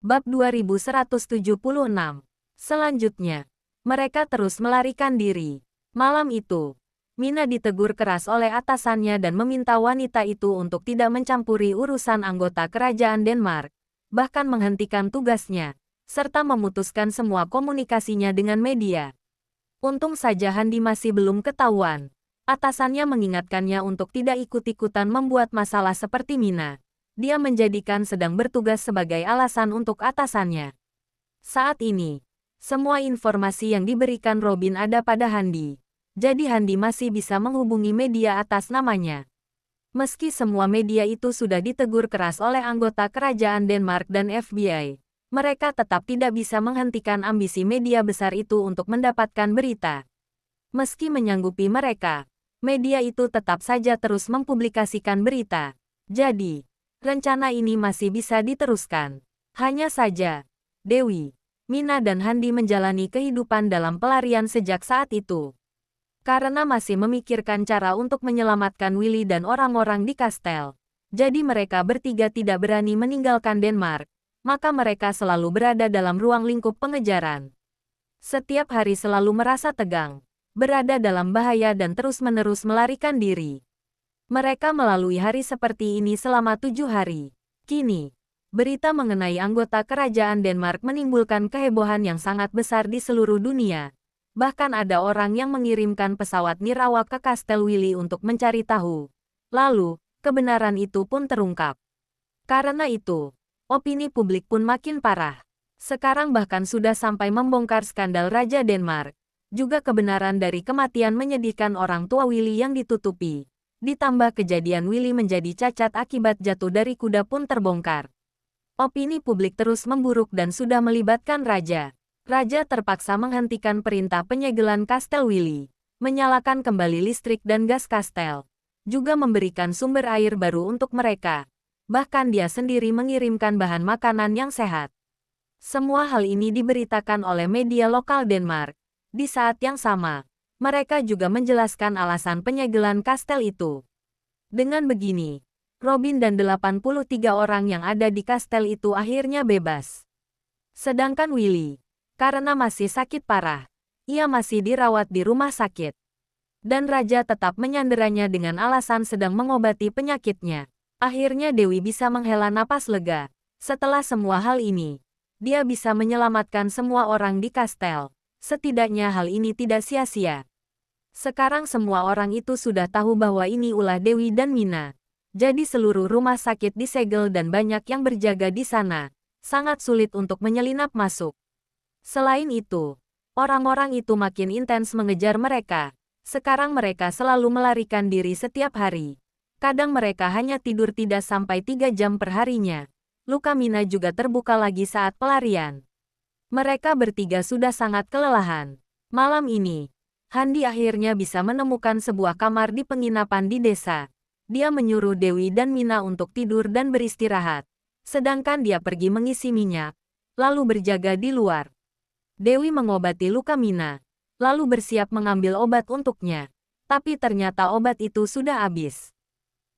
Bab 2176. Selanjutnya, mereka terus melarikan diri. Malam itu, Mina ditegur keras oleh atasannya dan meminta wanita itu untuk tidak mencampuri urusan anggota kerajaan Denmark, bahkan menghentikan tugasnya, serta memutuskan semua komunikasinya dengan media. Untung saja Handi masih belum ketahuan. Atasannya mengingatkannya untuk tidak ikut-ikutan membuat masalah seperti Mina. Dia menjadikan sedang bertugas sebagai alasan untuk atasannya. Saat ini, semua informasi yang diberikan Robin ada pada Handi. Jadi Handi masih bisa menghubungi media atas namanya. Meski semua media itu sudah ditegur keras oleh anggota kerajaan Denmark dan FBI, mereka tetap tidak bisa menghentikan ambisi media besar itu untuk mendapatkan berita. Meski menyanggupi mereka, media itu tetap saja terus mempublikasikan berita. Jadi, rencana ini masih bisa diteruskan. Hanya saja, Dewi, Mina dan Handi menjalani kehidupan dalam pelarian sejak saat itu. Karena masih memikirkan cara untuk menyelamatkan Willy dan orang-orang di kastel. Jadi mereka bertiga tidak berani meninggalkan Denmark, maka mereka selalu berada dalam ruang lingkup pengejaran. Setiap hari selalu merasa tegang, berada dalam bahaya dan terus-menerus melarikan diri. Mereka melalui hari seperti ini selama 7 hari. Kini, berita mengenai anggota kerajaan Denmark menimbulkan kehebohan yang sangat besar di seluruh dunia. Bahkan ada orang yang mengirimkan pesawat nirawak ke Kastel Willy untuk mencari tahu. Lalu, kebenaran itu pun terungkap. Karena itu, opini publik pun makin parah. Sekarang bahkan sudah sampai membongkar skandal Raja Denmark. Juga kebenaran dari kematian menyedihkan orang tua Willy yang ditutupi. Ditambah kejadian Willy menjadi cacat akibat jatuh dari kuda pun terbongkar. Opini publik terus memburuk dan sudah melibatkan Raja. Raja terpaksa menghentikan perintah penyegelan Kastel Willy, menyalakan kembali listrik dan gas kastel, juga memberikan sumber air baru untuk mereka. Bahkan dia sendiri mengirimkan bahan makanan yang sehat. Semua hal ini diberitakan oleh media lokal Denmark. Di saat yang sama, mereka juga menjelaskan alasan penyegelan kastel itu. Dengan begini, Robin dan 83 orang yang ada di kastel itu akhirnya bebas. Sedangkan Willy, karena masih sakit parah, ia masih dirawat di rumah sakit. Dan Raja tetap menyanderanya dengan alasan sedang mengobati penyakitnya. Akhirnya Dewi bisa menghela napas lega. Setelah semua hal ini, dia bisa menyelamatkan semua orang di kastel. Setidaknya hal ini tidak sia-sia. Sekarang semua orang itu sudah tahu bahwa ini ulah Dewi dan Mina. Jadi seluruh rumah sakit disegel dan banyak yang berjaga di sana. Sangat sulit untuk menyelinap masuk. Selain itu, orang-orang itu makin intens mengejar mereka. Sekarang mereka selalu melarikan diri setiap hari. Kadang mereka hanya tidur tidak sampai 3 jam per harinya. Luka Mina juga terbuka lagi saat pelarian. Mereka bertiga sudah sangat kelelahan. Malam ini, Handi akhirnya bisa menemukan sebuah kamar di penginapan di desa. Dia menyuruh Dewi dan Mina untuk tidur dan beristirahat. Sedangkan dia pergi mengisi minyak, lalu berjaga di luar. Dewi mengobati luka Mina, lalu bersiap mengambil obat untuknya. Tapi ternyata obat itu sudah habis.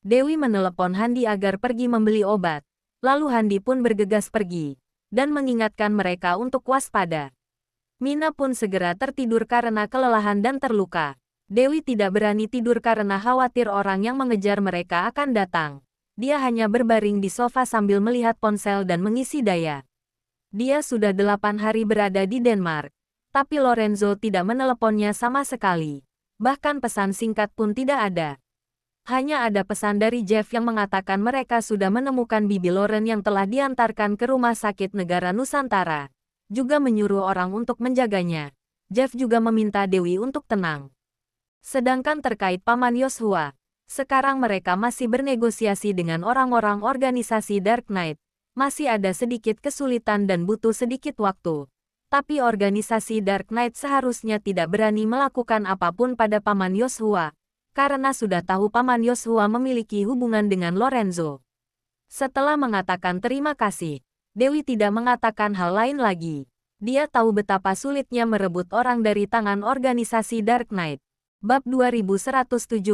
Dewi menelepon Handi agar pergi membeli obat. Lalu Handi pun bergegas pergi, dan mengingatkan mereka untuk waspada. Mina pun segera tertidur karena kelelahan dan terluka. Dewi tidak berani tidur karena khawatir orang yang mengejar mereka akan datang. Dia hanya berbaring di sofa sambil melihat ponsel dan mengisi daya. Dia sudah 8 hari berada di Denmark, tapi Lorenzo tidak meneleponnya sama sekali. Bahkan pesan singkat pun tidak ada. Hanya ada pesan dari Jeff yang mengatakan mereka sudah menemukan Bibi Loren yang telah diantarkan ke rumah sakit negara Nusantara. Juga menyuruh orang untuk menjaganya. Jeff juga meminta Dewi untuk tenang. Sedangkan terkait Paman Yoshua, sekarang mereka masih bernegosiasi dengan orang-orang organisasi Dark Knight. Masih ada sedikit kesulitan dan butuh sedikit waktu. Tapi organisasi Dark Knight seharusnya tidak berani melakukan apapun pada Paman Yoshua, karena sudah tahu Paman Yoshua memiliki hubungan dengan Lorenzo. Setelah mengatakan terima kasih, Dewi tidak mengatakan hal lain lagi. Dia tahu betapa sulitnya merebut orang dari tangan organisasi Dark Knight. Bab 2177.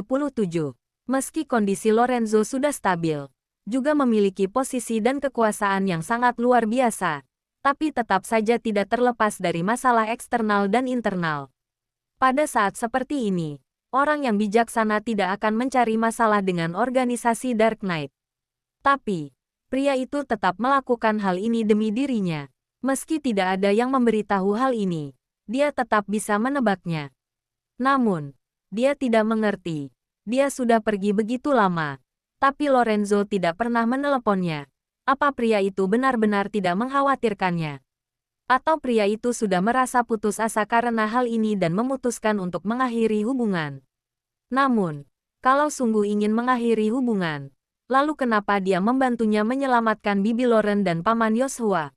Meski kondisi Lorenzo sudah stabil, juga memiliki posisi dan kekuasaan yang sangat luar biasa, tapi tetap saja tidak terlepas dari masalah eksternal dan internal. Pada saat seperti ini, orang yang bijaksana tidak akan mencari masalah dengan organisasi Dark Knight. Tapi, pria itu tetap melakukan hal ini demi dirinya. Meski tidak ada yang memberitahu hal ini, dia tetap bisa menebaknya. Namun, dia tidak mengerti. Dia sudah pergi begitu lama, tapi Lorenzo tidak pernah meneleponnya. Apa pria itu benar-benar tidak mengkhawatirkannya? Atau pria itu sudah merasa putus asa karena hal ini dan memutuskan untuk mengakhiri hubungan? Namun, kalau sungguh ingin mengakhiri hubungan, lalu kenapa dia membantunya menyelamatkan Bibi Lauren dan Paman Joshua?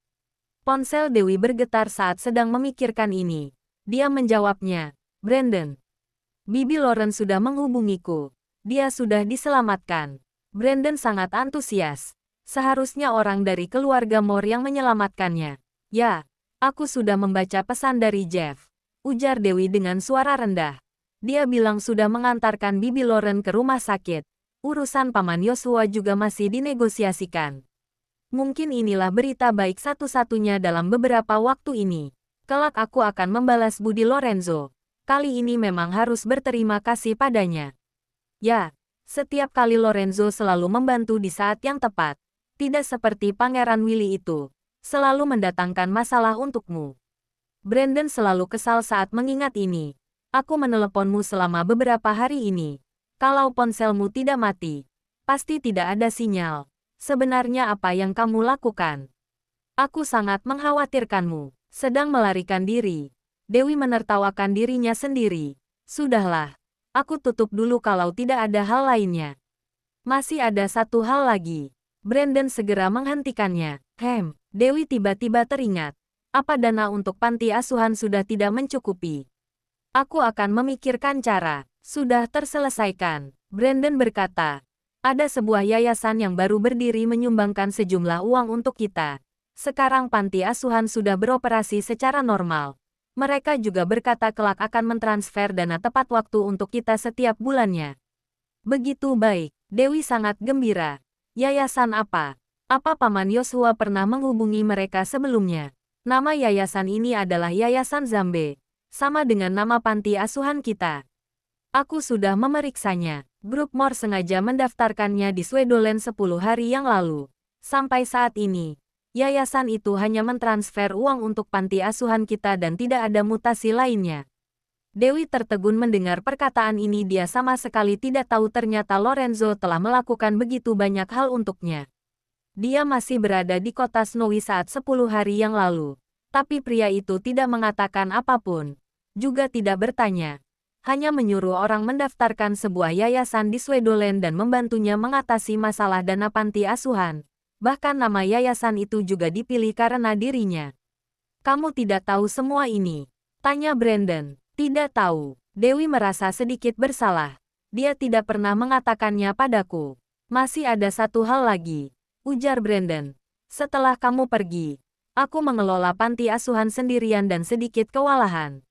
Ponsel Dewi bergetar saat sedang memikirkan ini. Dia menjawabnya, "Brandon, Bibi Lauren sudah menghubungiku. Dia sudah diselamatkan." Brandon sangat antusias. Seharusnya orang dari keluarga Moore yang menyelamatkannya. "Ya, aku sudah membaca pesan dari Jeff," ujar Dewi dengan suara rendah. Dia bilang sudah mengantarkan Bibi Lauren ke rumah sakit. Urusan Paman Joshua juga masih dinegosiasikan. Mungkin inilah berita baik satu-satunya dalam beberapa waktu ini. Kelak aku akan membalas budi Lorenzo. Kali ini memang harus berterima kasih padanya. Ya, setiap kali Lorenzo selalu membantu di saat yang tepat. Tidak seperti Pangeran Willy itu. Selalu mendatangkan masalah untukmu. Brandon selalu kesal saat mengingat ini. Aku meneleponmu selama beberapa hari ini. Kalau ponselmu tidak mati, pasti tidak ada sinyal. Sebenarnya apa yang kamu lakukan? Aku sangat mengkhawatirkanmu. Sedang melarikan diri. Dewi menertawakan dirinya sendiri. Sudahlah. Aku tutup dulu kalau tidak ada hal lainnya. Masih ada satu hal lagi. Brandon segera menghentikannya. Dewi tiba-tiba teringat. Apa dana untuk panti asuhan sudah tidak mencukupi? Aku akan memikirkan cara. Sudah terselesaikan. Brandon berkata. Ada sebuah yayasan yang baru berdiri menyumbangkan sejumlah uang untuk kita. Sekarang panti asuhan sudah beroperasi secara normal. Mereka juga berkata kelak akan mentransfer dana tepat waktu untuk kita setiap bulannya. Begitu baik. Dewi sangat gembira. Yayasan apa? Apa Paman Joshua pernah menghubungi mereka sebelumnya? Nama yayasan ini adalah Yayasan Zambe. Sama dengan nama panti asuhan kita. Aku sudah memeriksanya. Grup Moore sengaja mendaftarkannya di Swedoland 10 hari yang lalu. Sampai saat ini, yayasan itu hanya mentransfer uang untuk panti asuhan kita dan tidak ada mutasi lainnya. Dewi tertegun mendengar perkataan ini. Dia sama sekali tidak tahu ternyata Lorenzo telah melakukan begitu banyak hal untuknya. Dia masih berada di kota Snowy saat 10 hari yang lalu. Tapi pria itu tidak mengatakan apapun. Juga tidak bertanya. Hanya menyuruh orang mendaftarkan sebuah yayasan di Swedoland dan membantunya mengatasi masalah dana panti asuhan. Bahkan nama yayasan itu juga dipilih karena dirinya. Kamu tidak tahu semua ini? Tanya Brandon. Tidak tahu. Dewi merasa sedikit bersalah. Dia tidak pernah mengatakannya padaku. Masih ada satu hal lagi, ujar Brandon. Setelah kamu pergi, aku mengelola panti asuhan sendirian dan sedikit kewalahan.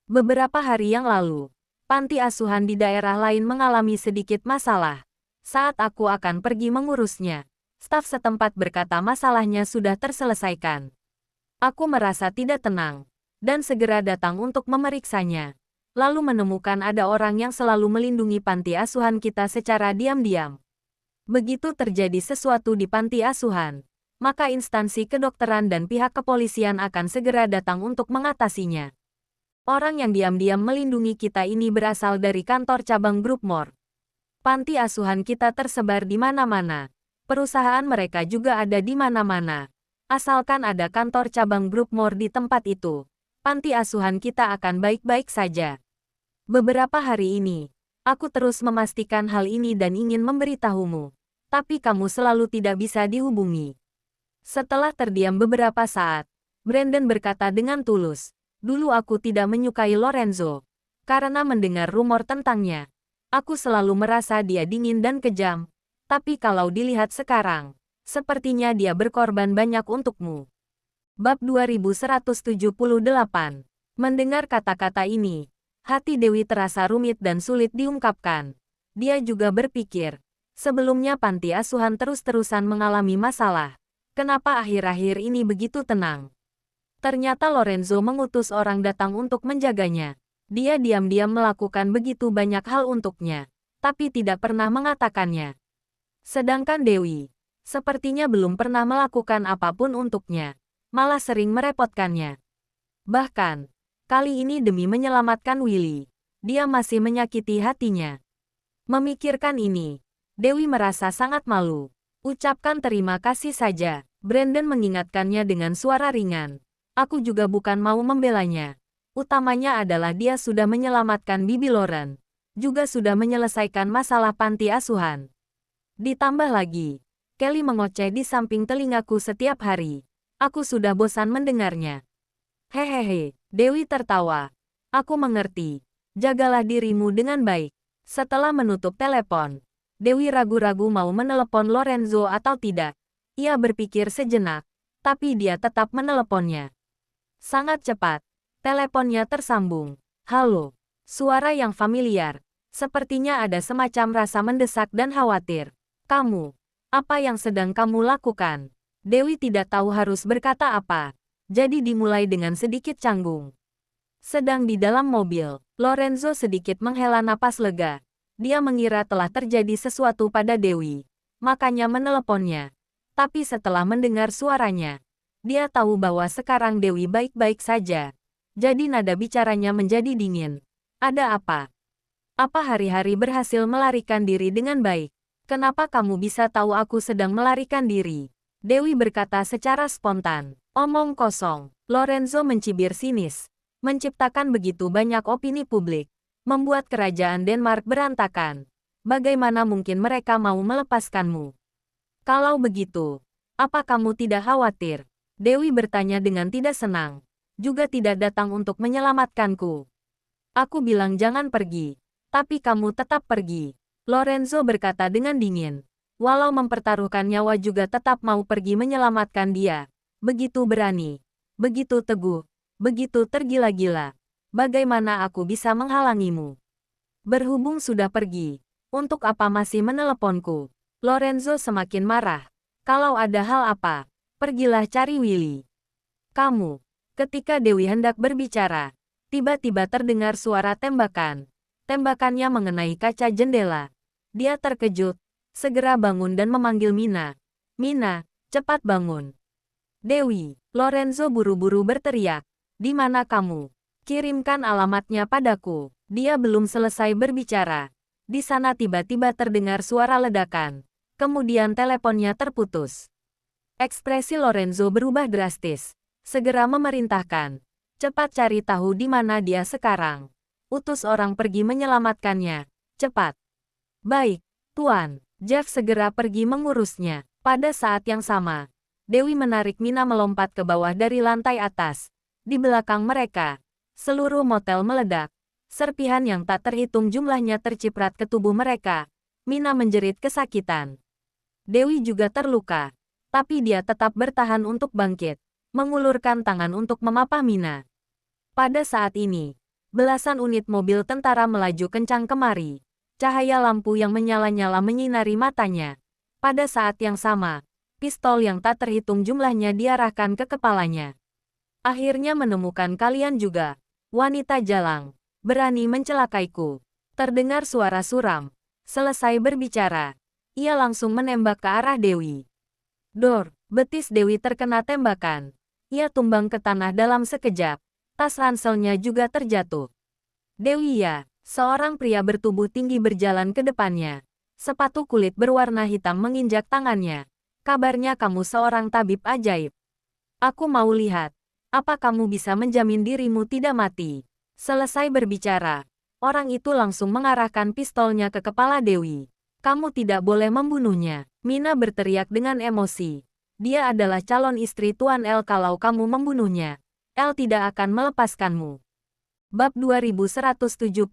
Beberapa hari yang lalu, panti asuhan di daerah lain mengalami sedikit masalah. Saat aku akan pergi mengurusnya, staf setempat berkata masalahnya sudah terselesaikan. Aku merasa tidak tenang, dan segera datang untuk memeriksanya. Lalu menemukan ada orang yang selalu melindungi panti asuhan kita secara diam-diam. Begitu terjadi sesuatu di panti asuhan, maka instansi kedokteran dan pihak kepolisian akan segera datang untuk mengatasinya. Orang yang diam-diam melindungi kita ini berasal dari kantor cabang grup Moore. Panti asuhan kita tersebar di mana-mana. Perusahaan mereka juga ada di mana-mana. Asalkan ada kantor cabang grup Moore di tempat itu, panti asuhan kita akan baik-baik saja. Beberapa hari ini, aku terus memastikan hal ini dan ingin memberitahumu. Tapi kamu selalu tidak bisa dihubungi. Setelah terdiam beberapa saat, Brandon berkata dengan tulus. Dulu aku tidak menyukai Lorenzo. Karena mendengar rumor tentangnya, aku selalu merasa dia dingin dan kejam. Tapi kalau dilihat sekarang, sepertinya dia berkorban banyak untukmu. Bab 2178. Mendengar kata-kata ini, hati Dewi terasa rumit dan sulit diungkapkan. Dia juga berpikir, Sebelumnya panti asuhan terus-terusan mengalami masalah. Kenapa akhir-akhir ini begitu tenang? Ternyata Lorenzo mengutus orang datang untuk menjaganya. Dia diam-diam melakukan begitu banyak hal untuknya, tapi tidak pernah mengatakannya. Sedangkan Dewi, sepertinya belum pernah melakukan apapun untuknya, malah sering merepotkannya. Bahkan, kali ini demi menyelamatkan Willy, dia masih menyakiti hatinya. Memikirkan ini, Dewi merasa sangat malu. Ucapkan terima kasih saja. Brandon mengingatkannya dengan suara ringan. Aku juga bukan mau membelanya. Utamanya adalah dia sudah menyelamatkan Bibi Lauren. Juga sudah menyelesaikan masalah panti asuhan. Ditambah lagi, Kelly mengoceh di samping telingaku setiap hari. Aku sudah bosan mendengarnya. Hehehe, Dewi tertawa. Aku mengerti. Jagalah dirimu dengan baik. Setelah menutup telepon, Dewi ragu-ragu mau menelepon Lorenzo atau tidak. Ia berpikir sejenak, tapi dia tetap meneleponnya. Sangat cepat, teleponnya tersambung. Halo, suara yang familiar. Sepertinya ada semacam rasa mendesak dan khawatir. Kamu, apa yang sedang kamu lakukan? Dewi tidak tahu harus berkata apa, jadi dimulai dengan sedikit canggung. Sedang di dalam mobil, Lorenzo sedikit menghela napas lega. Dia mengira telah terjadi sesuatu pada Dewi, makanya meneleponnya. Tapi setelah mendengar suaranya, dia tahu bahwa sekarang Dewi baik-baik saja. Jadi nada bicaranya menjadi dingin. Ada apa? Apa hari-hari berhasil melarikan diri dengan baik? Kenapa kamu bisa tahu aku sedang melarikan diri? Dewi berkata secara spontan. Omong kosong. Lorenzo mencibir sinis. Menciptakan begitu banyak opini publik. Membuat kerajaan Denmark berantakan. Bagaimana mungkin mereka mau melepaskanmu? Kalau begitu, apa kamu tidak khawatir? Dewi bertanya dengan tidak senang. Juga tidak datang untuk menyelamatkanku. Aku bilang jangan pergi. Tapi kamu tetap pergi. Lorenzo berkata dengan dingin. Walau mempertaruhkan nyawa juga tetap mau pergi menyelamatkan dia. Begitu berani. Begitu teguh. Begitu tergila-gila. Bagaimana aku bisa menghalangimu? Berhubung sudah pergi. Untuk apa masih meneleponku? Lorenzo semakin marah. Kalau ada hal apa, pergilah cari Willy. Kamu. Ketika Dewi hendak berbicara, tiba-tiba terdengar suara tembakan. Tembakannya mengenai kaca jendela. Dia terkejut, segera bangun dan memanggil Mina. Mina, cepat bangun. Dewi, Lorenzo buru-buru berteriak. Di mana kamu? Kirimkan alamatnya padaku. Dia belum selesai berbicara. Di sana tiba-tiba terdengar suara ledakan. Kemudian teleponnya terputus. Ekspresi Lorenzo berubah drastis. Segera memerintahkan. Cepat cari tahu di mana dia sekarang. Utus orang pergi menyelamatkannya. Cepat. Baik, Tuan. Jeff segera pergi mengurusnya. Pada saat yang sama, Dewi menarik Mina melompat ke bawah dari lantai atas. Di belakang mereka, seluruh motel meledak. Serpihan yang tak terhitung jumlahnya terciprat ke tubuh mereka. Mina menjerit kesakitan. Dewi juga terluka, tapi dia tetap bertahan untuk bangkit, mengulurkan tangan untuk memapah Mina. Pada saat ini, belasan unit mobil tentara melaju kencang kemari. Cahaya lampu yang menyala-nyala menyinari matanya. Pada saat yang sama, pistol yang tak terhitung jumlahnya diarahkan ke kepalanya. Akhirnya menemukan kalian juga, wanita jalang, berani mencelakaiku. Terdengar suara suram. Selesai berbicara, ia langsung menembak ke arah Dewi. Dor, betis Dewi terkena tembakan. Ia tumbang ke tanah dalam sekejap. Tas ranselnya juga terjatuh. Dewi ya, seorang pria bertubuh tinggi berjalan ke depannya. Sepatu kulit berwarna hitam menginjak tangannya. Kabarnya kamu seorang tabib ajaib. Aku mau lihat, apa kamu bisa menjamin dirimu tidak mati? Selesai berbicara, orang itu langsung mengarahkan pistolnya ke kepala Dewi. Kamu tidak boleh membunuhnya. Mina berteriak dengan emosi. Dia adalah calon istri Tuan El. Kalau kamu membunuhnya, El tidak akan melepaskanmu. Bab 2179.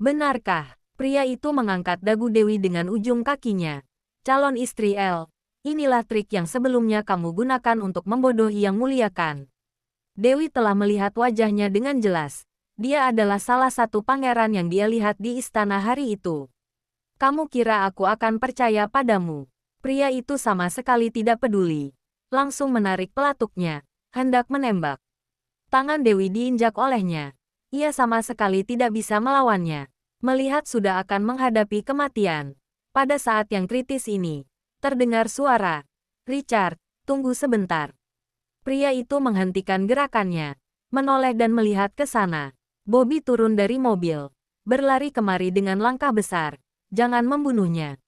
Benarkah? Pria itu mengangkat dagu Dewi dengan ujung kakinya. Calon istri El. Inilah trik yang sebelumnya kamu gunakan untuk membodohi yang muliakan. Dewi telah melihat wajahnya dengan jelas. Dia adalah salah satu pangeran yang dia lihat di istana hari itu. Kamu kira aku akan percaya padamu? Pria itu sama sekali tidak peduli. Langsung menarik pelatuknya, hendak menembak. Tangan Dewi diinjak olehnya. Ia sama sekali tidak bisa melawannya. Melihat sudah akan menghadapi kematian. Pada saat yang kritis ini, terdengar suara, "Richard, tunggu sebentar." Pria itu menghentikan gerakannya, menoleh dan melihat ke sana. Bobby turun dari mobil, berlari kemari dengan langkah besar. Jangan membunuhnya.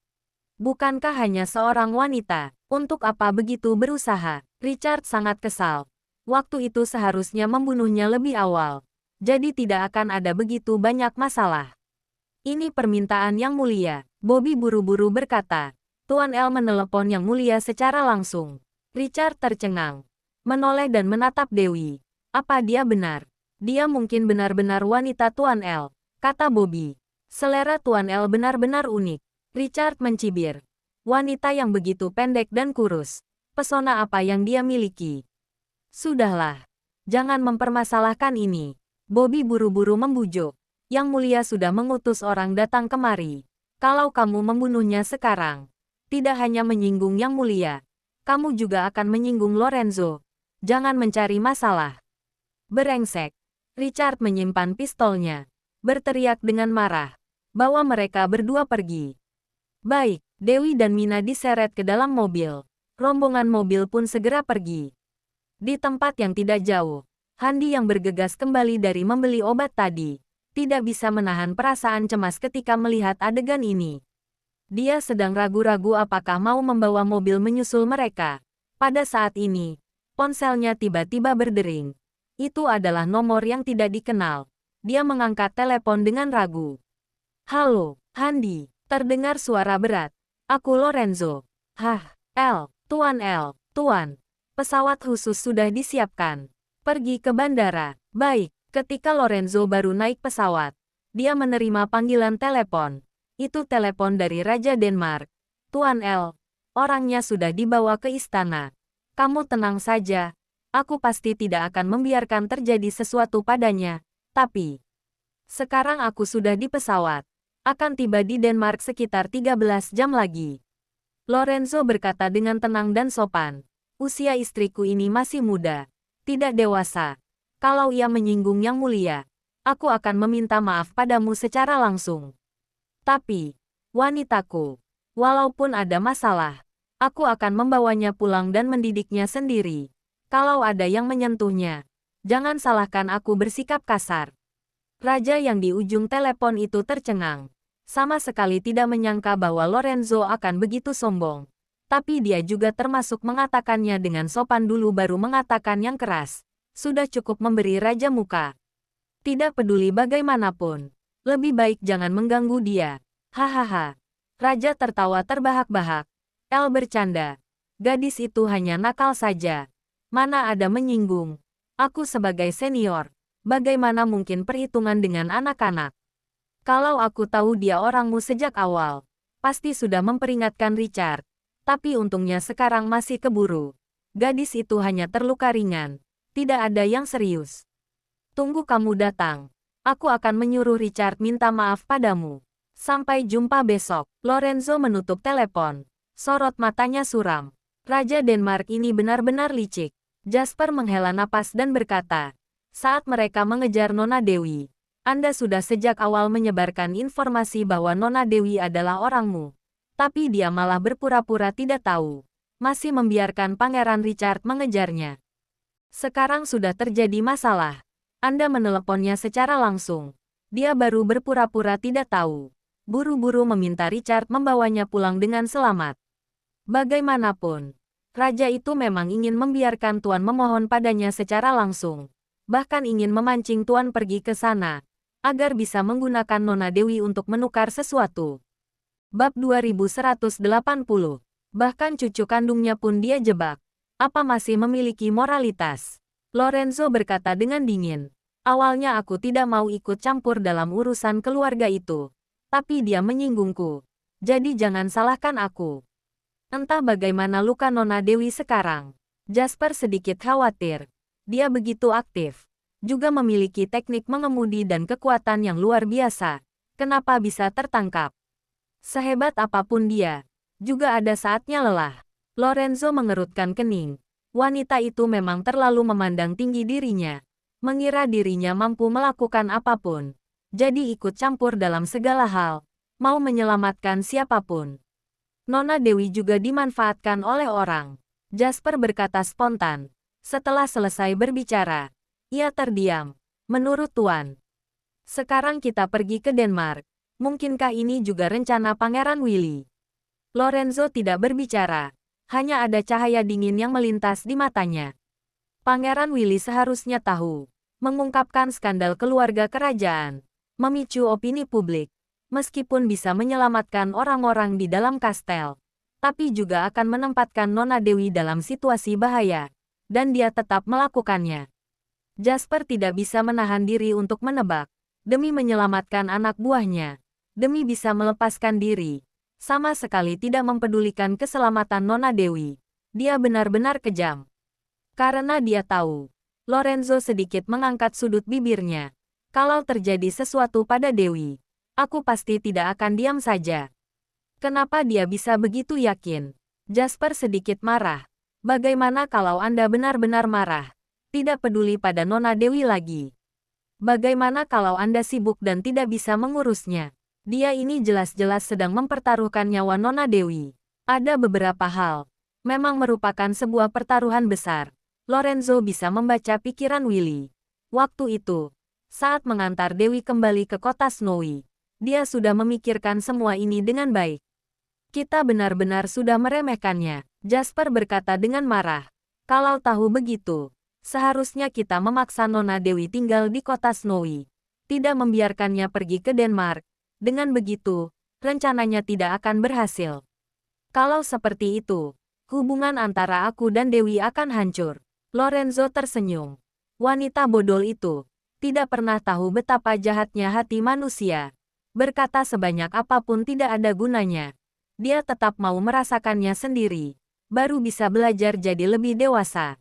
Bukankah hanya seorang wanita? Untuk apa begitu berusaha? Richard sangat kesal. Waktu itu seharusnya membunuhnya lebih awal. Jadi tidak akan ada begitu banyak masalah. Ini permintaan yang mulia. Bobby buru-buru berkata. Tuan L menelepon yang mulia secara langsung. Richard tercengang. Menoleh dan menatap Dewi. Apa dia benar? Dia mungkin benar-benar wanita Tuan L, kata Bobby. Selera Tuan L benar-benar unik. Richard mencibir. Wanita yang begitu pendek dan kurus. Pesona apa yang dia miliki? Sudahlah. Jangan mempermasalahkan ini. Bobby buru-buru membujuk. Yang mulia sudah mengutus orang datang kemari. Kalau kamu membunuhnya sekarang, tidak hanya menyinggung yang mulia, kamu juga akan menyinggung Lorenzo. Jangan mencari masalah. Berengsek. Richard menyimpan pistolnya. Berteriak dengan marah. Bawa mereka berdua pergi. Baik, Dewi dan Mina diseret ke dalam mobil. Rombongan mobil pun segera pergi. Di tempat yang tidak jauh, Handi yang bergegas kembali dari membeli obat tadi, tidak bisa menahan perasaan cemas ketika melihat adegan ini. Dia sedang ragu-ragu apakah mau membawa mobil menyusul mereka. Pada saat ini, ponselnya tiba-tiba berdering. Itu adalah nomor yang tidak dikenal. Dia mengangkat telepon dengan ragu. Halo, Handi. Terdengar suara berat. Aku Lorenzo. Hah, Tuan L, Tuan. Pesawat khusus sudah disiapkan. Pergi ke bandara. Baik, ketika Lorenzo baru naik pesawat, dia menerima panggilan telepon. Itu telepon dari Raja Denmark. Tuan L, orangnya sudah dibawa ke istana. Kamu tenang saja. Aku pasti tidak akan membiarkan terjadi sesuatu padanya. Tapi, sekarang aku sudah di pesawat. Akan tiba di Denmark sekitar 13 jam lagi. Lorenzo berkata dengan tenang dan sopan. Usia istriku ini masih muda, tidak dewasa. Kalau ia menyinggung yang mulia, aku akan meminta maaf padamu secara langsung. Tapi, wanitaku, walaupun ada masalah, aku akan membawanya pulang dan mendidiknya sendiri. Kalau ada yang menyentuhnya, jangan salahkan aku bersikap kasar. Raja yang di ujung telepon itu tercengang. Sama sekali tidak menyangka bahwa Lorenzo akan begitu sombong. Tapi dia juga termasuk mengatakannya dengan sopan dulu baru mengatakan yang keras. Sudah cukup memberi raja muka. Tidak peduli bagaimanapun. Lebih baik jangan mengganggu dia. Hahaha. Raja tertawa terbahak-bahak. El bercanda. Gadis itu hanya nakal saja. Mana ada menyinggung. Aku sebagai senior. Bagaimana mungkin perhitungan dengan anak-anak? Kalau aku tahu dia orangmu sejak awal, pasti sudah memperingatkan Richard. Tapi untungnya sekarang masih keburu. Gadis itu hanya terluka ringan. Tidak ada yang serius. Tunggu kamu datang. Aku akan menyuruh Richard minta maaf padamu. Sampai jumpa besok. Lorenzo menutup telepon. Sorot matanya suram. Raja Denmark ini benar-benar licik. Jasper menghela napas dan berkata, saat mereka mengejar Nona Dewi, Anda sudah sejak awal menyebarkan informasi bahwa Nona Dewi adalah orangmu. Tapi dia malah berpura-pura tidak tahu. Masih membiarkan Pangeran Richard mengejarnya. Sekarang sudah terjadi masalah. Anda meneleponnya secara langsung. Dia baru berpura-pura tidak tahu. Buru-buru meminta Richard membawanya pulang dengan selamat. Bagaimanapun, raja itu memang ingin membiarkan Tuan memohon padanya secara langsung. Bahkan ingin memancing Tuan pergi ke sana, agar bisa menggunakan Nona Dewi untuk menukar sesuatu. Bab 2180. Bahkan cucu kandungnya pun dia jebak. Apa masih memiliki moralitas? Lorenzo berkata dengan dingin. Awalnya aku tidak mau ikut campur dalam urusan keluarga itu. Tapi dia menyinggungku. Jadi jangan salahkan aku. Entah bagaimana luka Nona Dewi sekarang. Jasper sedikit khawatir. Dia begitu aktif. Juga memiliki teknik mengemudi dan kekuatan yang luar biasa. Kenapa bisa tertangkap? Sehebat apapun dia, juga ada saatnya lelah. Lorenzo mengerutkan kening. Wanita itu memang terlalu memandang tinggi dirinya. Mengira dirinya mampu melakukan apapun. Jadi ikut campur dalam segala hal. Mau menyelamatkan siapapun. Nona Dewi juga dimanfaatkan oleh orang. Jasper berkata spontan. Setelah selesai berbicara, ia terdiam. Menurut Tuan, sekarang kita pergi ke Denmark. Mungkinkah ini juga rencana Pangeran Willy? Lorenzo tidak berbicara. Hanya ada cahaya dingin yang melintas di matanya. Pangeran Willy seharusnya tahu. Mengungkapkan skandal keluarga kerajaan. Memicu opini publik. Meskipun bisa menyelamatkan orang-orang di dalam kastel. Tapi juga akan menempatkan Nona Dewi dalam situasi bahaya. Dan dia tetap melakukannya. Jasper tidak bisa menahan diri untuk menebak. Demi menyelamatkan anak buahnya. Demi bisa melepaskan diri. Sama sekali tidak mempedulikan keselamatan Nona Dewi. Dia benar-benar kejam. Karena dia tahu. Lorenzo sedikit mengangkat sudut bibirnya. Kalau terjadi sesuatu pada Dewi, aku pasti tidak akan diam saja. Kenapa dia bisa begitu yakin? Jasper sedikit marah. Bagaimana kalau Anda benar-benar marah? Tidak peduli pada Nona Dewi lagi. Bagaimana kalau Anda sibuk dan tidak bisa mengurusnya? Dia ini jelas-jelas sedang mempertaruhkan nyawa Nona Dewi. Ada beberapa hal. Memang merupakan sebuah pertaruhan besar. Lorenzo bisa membaca pikiran Willy. Waktu itu, saat mengantar Dewi kembali ke kota Snowy, dia sudah memikirkan semua ini dengan baik. Kita benar-benar sudah meremehkannya, Jasper berkata dengan marah. Kalau tahu begitu, seharusnya kita memaksa Nona Dewi tinggal di kota Snowy. Tidak membiarkannya pergi ke Denmark. Dengan begitu, rencananya tidak akan berhasil. Kalau seperti itu, hubungan antara aku dan Dewi akan hancur. Lorenzo tersenyum. Wanita bodoh itu tidak pernah tahu betapa jahatnya hati manusia. Berkata sebanyak apapun tidak ada gunanya. Dia tetap mau merasakannya sendiri. Baru bisa belajar jadi lebih dewasa.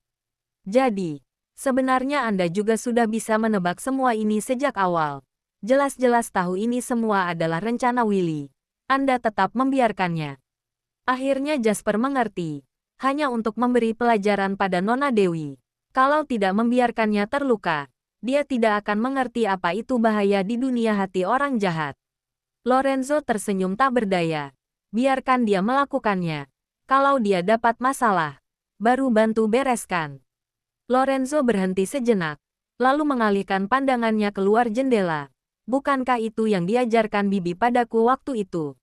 Jadi, sebenarnya Anda juga sudah bisa menebak semua ini sejak awal. Jelas-jelas tahu ini semua adalah rencana Willy. Anda tetap membiarkannya. Akhirnya Jasper mengerti. Hanya untuk memberi pelajaran pada Nona Dewi. Kalau tidak membiarkannya terluka, dia tidak akan mengerti apa itu bahaya di dunia hati orang jahat. Lorenzo tersenyum tak berdaya. Biarkan dia melakukannya. Kalau dia dapat masalah, baru bantu bereskan. Lorenzo berhenti sejenak, lalu mengalihkan pandangannya keluar jendela. Bukankah itu yang diajarkan Bibi padaku waktu itu?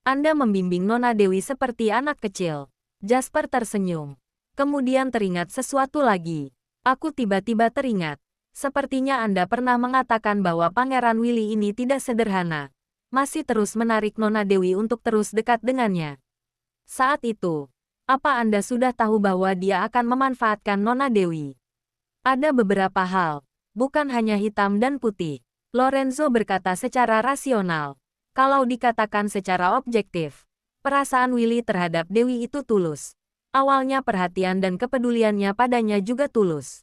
Anda membimbing Nona Dewi seperti anak kecil. Jasper tersenyum. Kemudian teringat sesuatu lagi. Aku tiba-tiba teringat. Sepertinya Anda pernah mengatakan bahwa Pangeran Willy ini tidak sederhana. Masih terus menarik Nona Dewi untuk terus dekat dengannya. Saat itu, apa Anda sudah tahu bahwa dia akan memanfaatkan Nona Dewi? Ada beberapa hal, bukan hanya hitam dan putih. Lorenzo berkata secara rasional. Kalau dikatakan secara objektif, perasaan Willy terhadap Dewi itu tulus. Awalnya perhatian dan kepeduliannya padanya juga tulus.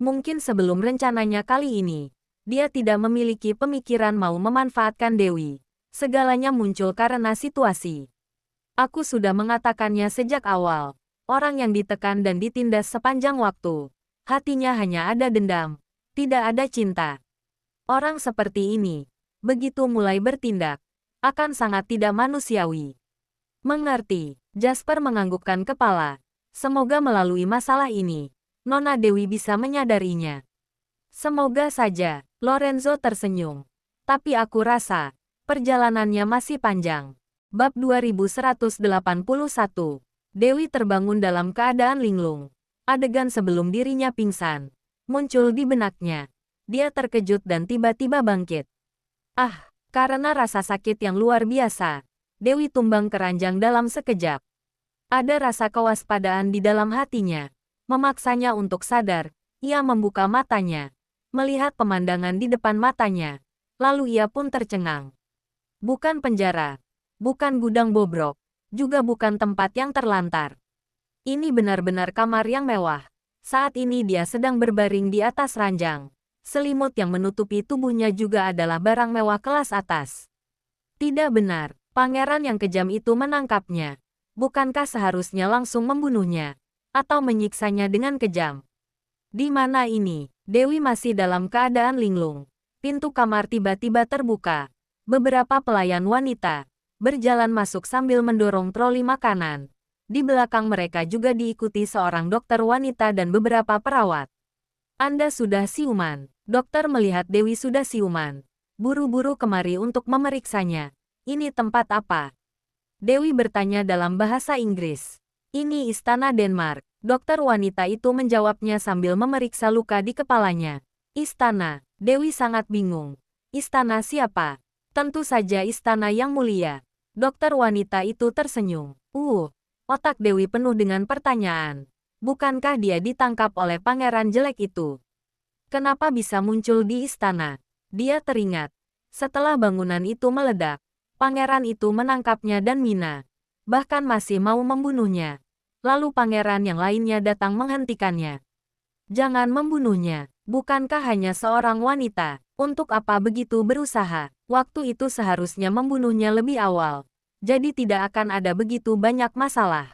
Mungkin sebelum rencananya kali ini, dia tidak memiliki pemikiran mau memanfaatkan Dewi. Segalanya muncul karena situasi. Aku sudah mengatakannya sejak awal. Orang yang ditekan dan ditindas sepanjang waktu. Hatinya hanya ada dendam. Tidak ada cinta. Orang seperti ini, begitu mulai bertindak, akan sangat tidak manusiawi. Mengerti, Jasper menganggukkan kepala. Semoga melalui masalah ini, Nona Dewi bisa menyadarinya. Semoga saja, Lorenzo tersenyum. Tapi aku rasa, perjalanannya masih panjang. Bab 2181. Dewi terbangun dalam keadaan linglung. Adegan sebelum dirinya pingsan muncul di benaknya. Dia terkejut dan tiba-tiba bangkit. Karena rasa sakit yang luar biasa, Dewi tumbang keranjang dalam sekejap. Ada rasa kewaspadaan di dalam hatinya. Memaksanya untuk sadar, ia membuka matanya. Melihat pemandangan di depan matanya. Lalu ia pun tercengang. Bukan penjara. Bukan gudang bobrok. Juga bukan tempat yang terlantar. Ini benar-benar kamar yang mewah. Saat ini dia sedang berbaring di atas ranjang. Selimut yang menutupi tubuhnya juga adalah barang mewah kelas atas. Tidak benar, Pangeran yang kejam itu menangkapnya. Bukankah seharusnya langsung membunuhnya? Atau menyiksanya dengan kejam? Di mana ini? Dewi masih dalam keadaan linglung. Pintu kamar tiba-tiba terbuka. Beberapa pelayan wanita berjalan masuk sambil mendorong troli makanan. Di belakang mereka juga diikuti seorang dokter wanita dan beberapa perawat. Anda sudah siuman. Dokter melihat Dewi sudah siuman. Buru-buru kemari untuk memeriksanya. Ini tempat apa? Dewi bertanya dalam bahasa Inggris. Ini istana Denmark. Dokter wanita itu menjawabnya sambil memeriksa luka di kepalanya. Istana. Dewi sangat bingung. Istana siapa? Tentu saja istana yang mulia. Dokter wanita itu tersenyum. Otak Dewi penuh dengan pertanyaan. Bukankah dia ditangkap oleh pangeran jelek itu? Kenapa bisa muncul di istana? Dia teringat. Setelah bangunan itu meledak, pangeran itu menangkapnya dan Mina. Bahkan masih mau membunuhnya. Lalu pangeran yang lainnya datang menghentikannya. Jangan membunuhnya. Bukankah hanya seorang wanita? Untuk apa begitu berusaha? Waktu itu seharusnya membunuhnya lebih awal. Jadi tidak akan ada begitu banyak masalah.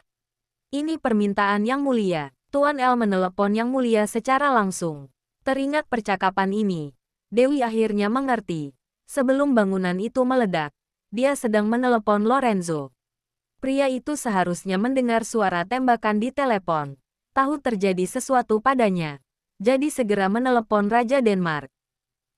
Ini permintaan yang mulia. Tuan El menelepon yang mulia secara langsung. Teringat percakapan ini, Dewi akhirnya mengerti. Sebelum bangunan itu meledak, dia sedang menelepon Lorenzo. Pria itu seharusnya mendengar suara tembakan di telepon. Tahu terjadi sesuatu padanya. Jadi segera menelepon Raja Denmark.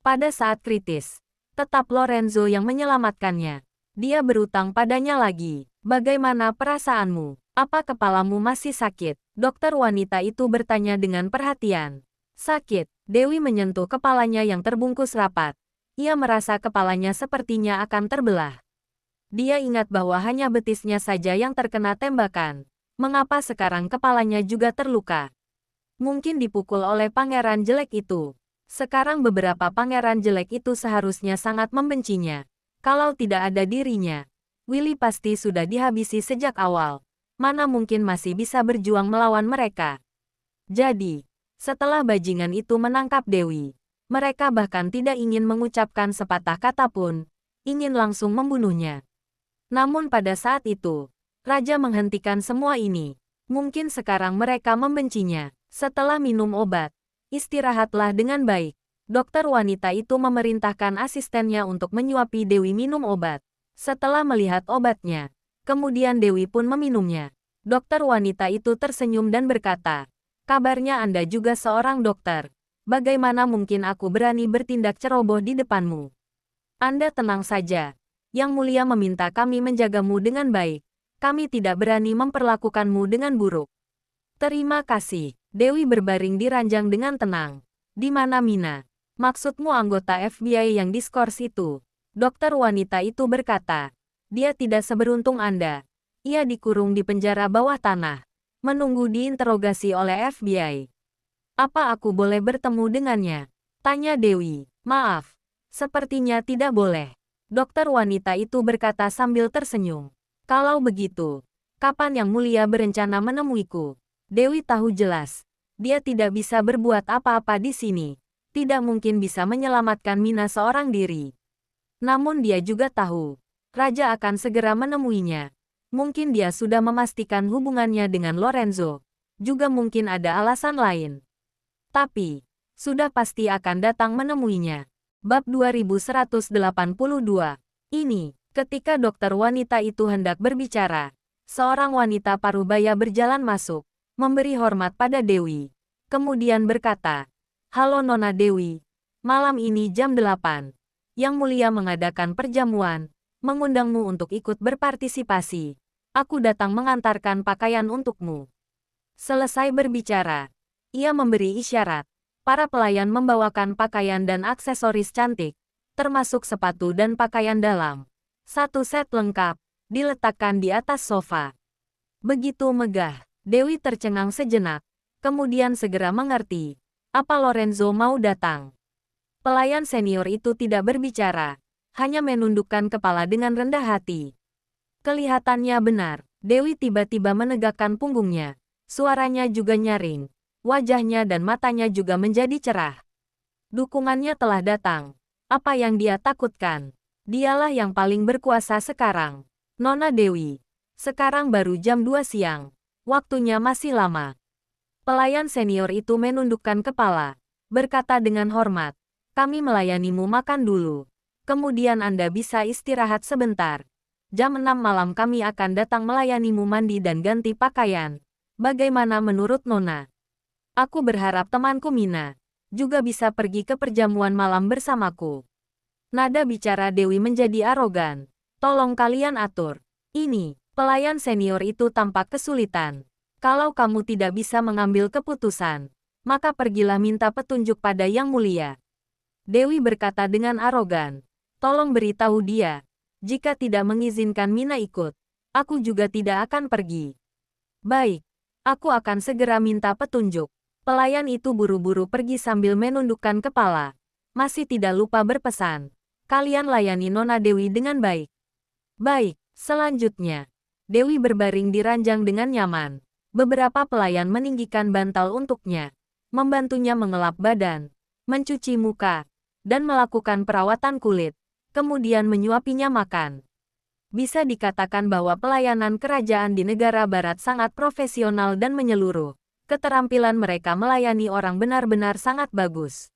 Pada saat kritis, tetap Lorenzo yang menyelamatkannya. Dia berutang padanya lagi. Bagaimana perasaanmu? Apa kepalamu masih sakit? Dokter wanita itu bertanya dengan perhatian. Sakit. Dewi menyentuh kepalanya yang terbungkus rapat. Ia merasa kepalanya sepertinya akan terbelah. Dia ingat bahwa hanya betisnya saja yang terkena tembakan. Mengapa sekarang kepalanya juga terluka? Mungkin dipukul oleh pangeran jelek itu. Sekarang beberapa pangeran jelek itu seharusnya sangat membencinya. Kalau tidak ada dirinya, Willy pasti sudah dihabisi sejak awal. Mana mungkin masih bisa berjuang melawan mereka. Jadi, setelah bajingan itu menangkap Dewi, mereka bahkan tidak ingin mengucapkan sepatah kata pun, ingin langsung membunuhnya. Namun pada saat itu, Raja menghentikan semua ini. Mungkin sekarang mereka membencinya. Setelah minum obat, istirahatlah dengan baik. Dokter wanita itu memerintahkan asistennya untuk menyuapi Dewi minum obat. Setelah melihat obatnya, kemudian Dewi pun meminumnya. Dokter wanita itu tersenyum dan berkata, "Kabarnya Anda juga seorang dokter. Bagaimana mungkin aku berani bertindak ceroboh di depanmu? Anda tenang saja. Yang mulia meminta kami menjagamu dengan baik. Kami tidak berani memperlakukanmu dengan buruk." "Terima kasih." Dewi berbaring di ranjang dengan tenang. "Di mana Mina? Maksudmu anggota FBI yang diskors itu?" Dokter wanita itu berkata, "Dia tidak seberuntung Anda. Ia dikurung di penjara bawah tanah, menunggu diinterogasi oleh FBI." "Apa aku boleh bertemu dengannya?" tanya Dewi. "Maaf, sepertinya tidak boleh." Dokter wanita itu berkata sambil tersenyum. "Kalau begitu, kapan Yang Mulia berencana menemuiku?" Dewi tahu jelas, dia tidak bisa berbuat apa-apa di sini. Tidak mungkin bisa menyelamatkan Mina seorang diri. Namun dia juga tahu, Raja akan segera menemuinya. Mungkin dia sudah memastikan hubungannya dengan Lorenzo. Juga mungkin ada alasan lain. Tapi, sudah pasti akan datang menemuinya. Bab 2182. Ini, ketika dokter wanita itu hendak berbicara, seorang wanita parubaya berjalan masuk, memberi hormat pada Dewi. Kemudian berkata, "Halo Nona Dewi, malam ini jam 8. Yang Mulia mengadakan perjamuan, mengundangmu untuk ikut berpartisipasi. Aku datang mengantarkan pakaian untukmu." Selesai berbicara, ia memberi isyarat. Para pelayan membawakan pakaian dan aksesoris cantik, termasuk sepatu dan pakaian dalam. Satu set lengkap, diletakkan di atas sofa. Begitu megah, Dewi tercengang sejenak, kemudian segera mengerti, apa Lorenzo mau datang. Pelayan senior itu tidak berbicara, hanya menundukkan kepala dengan rendah hati. Kelihatannya benar, Dewi tiba-tiba menegakkan punggungnya. Suaranya juga nyaring, wajahnya dan matanya juga menjadi cerah. Dukungannya telah datang. Apa yang dia takutkan? Dialah yang paling berkuasa sekarang. Nona Dewi, sekarang baru jam 2 siang. Waktunya masih lama. Pelayan senior itu menundukkan kepala, berkata dengan hormat, kami melayanimu makan dulu. Kemudian Anda bisa istirahat sebentar. Jam 6 malam kami akan datang melayanimu mandi dan ganti pakaian. Bagaimana menurut Nona? Aku berharap temanku Mina juga bisa pergi ke perjamuan malam bersamaku. Nada bicara Dewi menjadi arogan. Tolong kalian atur. Ini, pelayan senior itu tampak kesulitan. Kalau kamu tidak bisa mengambil keputusan, maka pergilah minta petunjuk pada Yang Mulia. Dewi berkata dengan arogan. Tolong beritahu dia. Jika tidak mengizinkan Mina ikut, aku juga tidak akan pergi. Baik, aku akan segera minta petunjuk. Pelayan itu buru-buru pergi sambil menundukkan kepala. Masih tidak lupa berpesan. Kalian layani Nona Dewi dengan baik. Baik, selanjutnya. Dewi berbaring di ranjang dengan nyaman. Beberapa pelayan meninggikan bantal untuknya, membantunya mengelap badan, mencuci muka, dan melakukan perawatan kulit, kemudian menyuapinya makan. Bisa dikatakan bahwa pelayanan kerajaan di negara barat sangat profesional dan menyeluruh. Keterampilan mereka melayani orang benar-benar sangat bagus.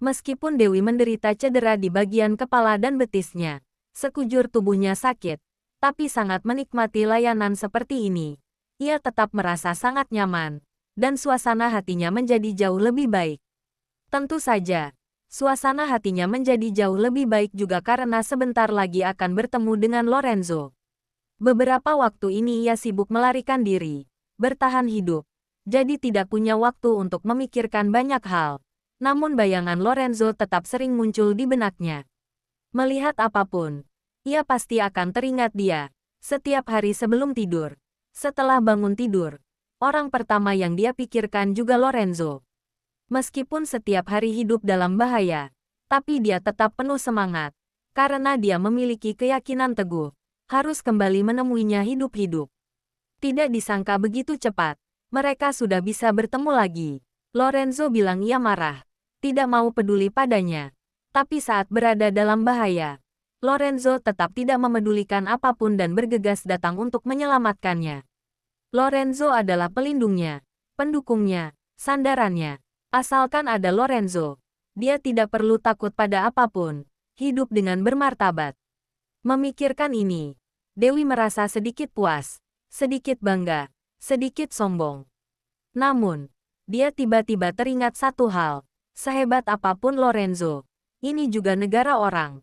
Meskipun Dewi menderita cedera di bagian kepala dan betisnya, sekujur tubuhnya sakit, tapi sangat menikmati layanan seperti ini. Ia tetap merasa sangat nyaman, dan suasana hatinya menjadi jauh lebih baik. Tentu saja, suasana hatinya menjadi jauh lebih baik juga karena sebentar lagi akan bertemu dengan Lorenzo. Beberapa waktu ini ia sibuk melarikan diri, bertahan hidup, jadi tidak punya waktu untuk memikirkan banyak hal. Namun bayangan Lorenzo tetap sering muncul di benaknya. Melihat apapun, ia pasti akan teringat dia, setiap hari sebelum tidur. Setelah bangun tidur, orang pertama yang dia pikirkan juga Lorenzo. Meskipun setiap hari hidup dalam bahaya, tapi dia tetap penuh semangat, karena dia memiliki keyakinan teguh, harus kembali menemuinya hidup-hidup. Tidak disangka begitu cepat, mereka sudah bisa bertemu lagi. Lorenzo bilang ia marah, tidak mau peduli padanya. Tapi saat berada dalam bahaya, Lorenzo tetap tidak memedulikan apapun dan bergegas datang untuk menyelamatkannya. Lorenzo adalah pelindungnya, pendukungnya, sandarannya. Asalkan ada Lorenzo, dia tidak perlu takut pada apapun, hidup dengan bermartabat. Memikirkan ini, Dewi merasa sedikit puas, sedikit bangga, sedikit sombong. Namun, dia tiba-tiba teringat satu hal, sehebat apapun Lorenzo, ini juga negara orang.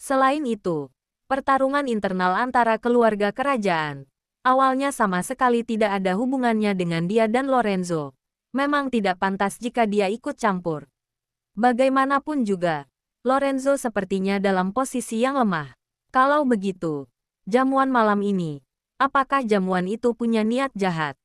Selain itu, pertarungan internal antara keluarga kerajaan, awalnya sama sekali tidak ada hubungannya dengan dia dan Lorenzo. Memang tidak pantas jika dia ikut campur. Bagaimanapun juga, Lorenzo sepertinya dalam posisi yang lemah. Kalau begitu, jamuan malam ini, apakah jamuan itu punya niat jahat?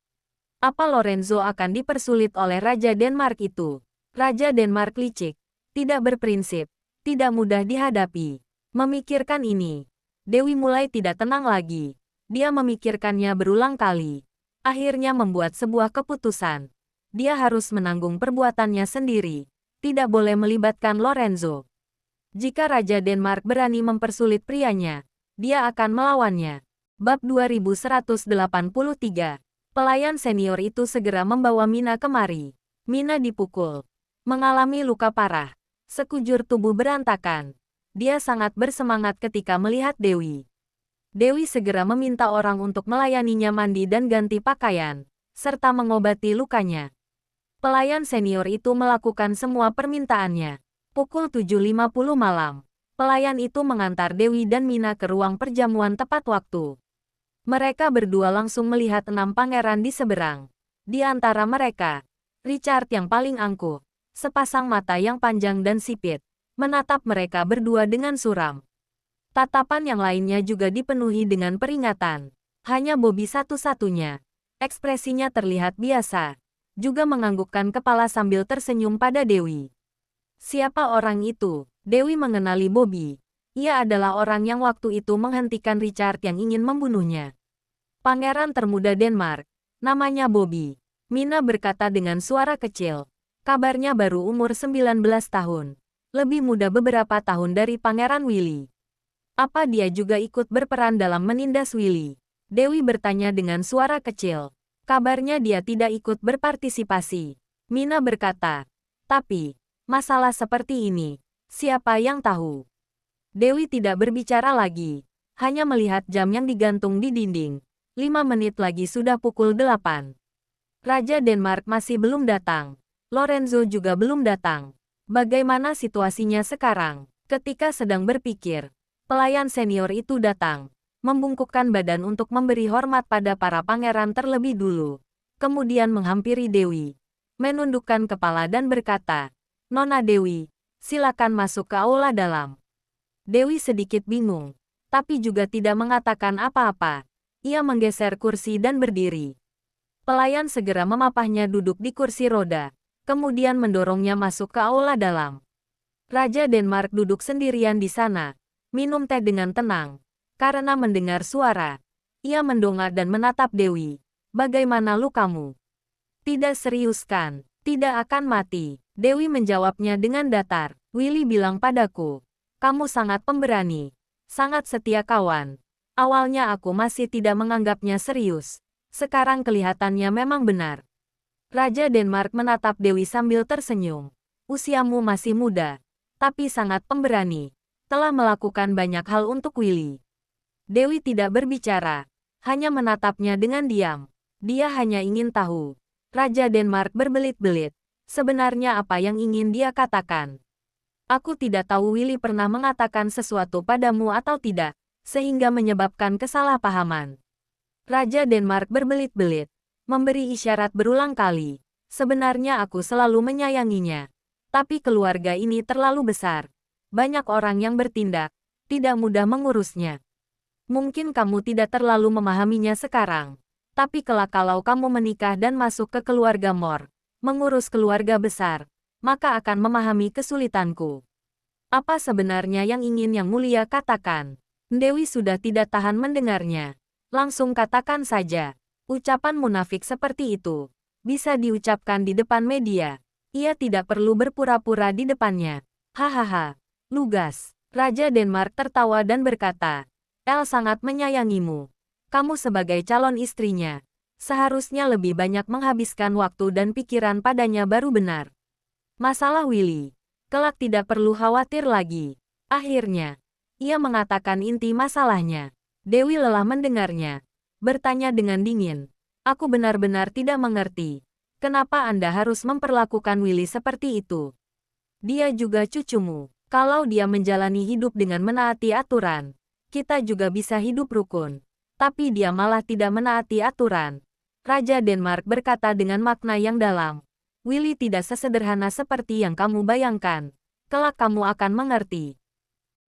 Apa Lorenzo akan dipersulit oleh Raja Denmark itu? Raja Denmark licik, tidak berprinsip, tidak mudah dihadapi. Memikirkan ini, Dewi mulai tidak tenang lagi. Dia memikirkannya berulang kali. Akhirnya membuat sebuah keputusan. Dia harus menanggung perbuatannya sendiri. Tidak boleh melibatkan Lorenzo. Jika Raja Denmark berani mempersulit prianya, dia akan melawannya. Bab 2183. Pelayan senior itu segera membawa Mina kemari. Mina dipukul, mengalami luka parah. Sekujur tubuh berantakan. Dia sangat bersemangat ketika melihat Dewi. Dewi segera meminta orang untuk melayaninya mandi dan ganti pakaian, serta mengobati lukanya. Pelayan senior itu melakukan semua permintaannya. Pukul 7.50 malam, pelayan itu mengantar Dewi dan Mina ke ruang perjamuan tepat waktu. Mereka berdua langsung melihat 6 pangeran di seberang. Di antara mereka, Richard yang paling angkuh, sepasang mata yang panjang dan sipit, menatap mereka berdua dengan suram. Tatapan yang lainnya juga dipenuhi dengan peringatan. Hanya Bobby satu-satunya. Ekspresinya terlihat biasa, juga menganggukkan kepala sambil tersenyum pada Dewi. Siapa orang itu? Dewi mengenali Bobby. Ia adalah orang yang waktu itu menghentikan Richard yang ingin membunuhnya. Pangeran termuda Denmark. Namanya Bobby. Mina berkata dengan suara kecil. Kabarnya baru umur 19 tahun. Lebih muda beberapa tahun dari Pangeran Willy. Apa dia juga ikut berperan dalam menindas Willy? Dewi bertanya dengan suara kecil. Kabarnya dia tidak ikut berpartisipasi. Mina berkata. Tapi, masalah seperti ini, siapa yang tahu? Dewi tidak berbicara lagi. Hanya melihat jam yang digantung di dinding. 5 menit lagi sudah pukul 8. Raja Denmark masih belum datang. Lorenzo juga belum datang. Bagaimana situasinya sekarang? Ketika sedang berpikir, pelayan senior itu datang, membungkukkan badan untuk memberi hormat pada para pangeran terlebih dulu. Kemudian menghampiri Dewi, menundukkan kepala dan berkata, "Nona Dewi, silakan masuk ke aula dalam." Dewi sedikit bingung, tapi juga tidak mengatakan apa-apa. Ia menggeser kursi dan berdiri. Pelayan segera memapahnya duduk di kursi roda, kemudian mendorongnya masuk ke aula dalam. Raja Denmark duduk sendirian di sana, minum teh dengan tenang. Karena mendengar suara, ia mendongak dan menatap Dewi. "Bagaimana lukamu?" "Tidak serius kan? Tidak akan mati." Dewi menjawabnya dengan datar. "Willy bilang padaku, kamu sangat pemberani, sangat setia kawan. Awalnya aku masih tidak menganggapnya serius. Sekarang kelihatannya memang benar." Raja Denmark menatap Dewi sambil tersenyum. "Usiamu masih muda, tapi sangat pemberani. Telah melakukan banyak hal untuk Willy." Dewi tidak berbicara, hanya menatapnya dengan diam. Dia hanya ingin tahu. Raja Denmark berbelit-belit. Sebenarnya apa yang ingin dia katakan? "Aku tidak tahu Willy pernah mengatakan sesuatu padamu atau tidak, sehingga menyebabkan kesalahpahaman." Raja Denmark berbelit-belit, memberi isyarat berulang kali. "Sebenarnya aku selalu menyayanginya. Tapi keluarga ini terlalu besar. Banyak orang yang bertindak, tidak mudah mengurusnya. Mungkin kamu tidak terlalu memahaminya sekarang. Tapi kelak kalau kamu menikah dan masuk ke keluarga Mor, mengurus keluarga besar, maka akan memahami kesulitanku." "Apa sebenarnya yang ingin Yang Mulia katakan?" Dewi sudah tidak tahan mendengarnya. "Langsung katakan saja." Ucapan munafik seperti itu bisa diucapkan di depan media. Ia tidak perlu berpura-pura di depannya. "Hahaha, lugas." Raja Denmark tertawa dan berkata, "El sangat menyayangimu. Kamu sebagai calon istrinya, seharusnya lebih banyak menghabiskan waktu dan pikiran padanya baru benar. Masalah Willy, kelak tidak perlu khawatir lagi." Akhirnya, ia mengatakan inti masalahnya. Dewi lelah mendengarnya, bertanya dengan dingin, "Aku benar-benar tidak mengerti. Kenapa Anda harus memperlakukan Willy seperti itu? Dia juga cucumu. Kalau dia menjalani hidup dengan menaati aturan, kita juga bisa hidup rukun. Tapi dia malah tidak menaati aturan." Raja Denmark berkata dengan makna yang dalam, "Willy tidak sesederhana seperti yang kamu bayangkan. Kelak kamu akan mengerti."